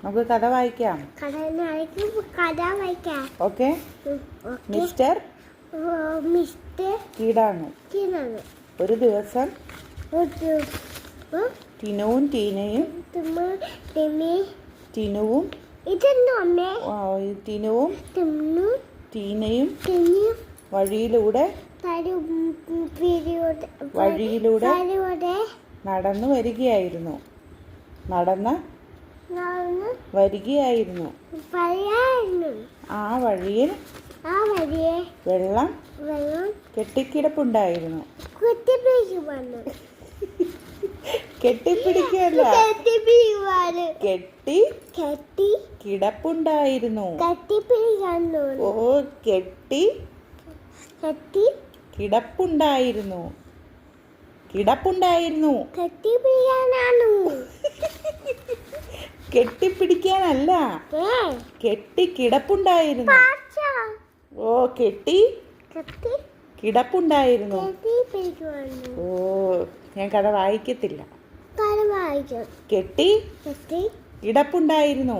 നമുക്ക് കഥ വായിക്കാം. ഓക്കെ. മിസ്റ്റർ കീടാണു. ഒരു ദിവസം ടിനുവും ടീനയും വഴിയിലൂടെ നടന്നു വരികയായിരുന്നു. ആ വഴിയിൽ വെള്ളം കെട്ടിക്കിടപ്പുണ്ടായിരുന്നു. കെട്ടിപ്പിടിക്കല്ല, കിടപ്പുണ്ടായിരുന്നു. ഓ, കിടപ്പുണ്ടായിരുന്നു. കെട്ടിപ്പിടിക്കാനല്ല, കിടപ്പുണ്ടായിരുന്നു. ഓ, കിടപ്പുണ്ടായിരുന്നു. ഓ, ഞാൻ കഥ വായിക്കത്തില്ല. കിടപ്പുണ്ടായിരുന്നു.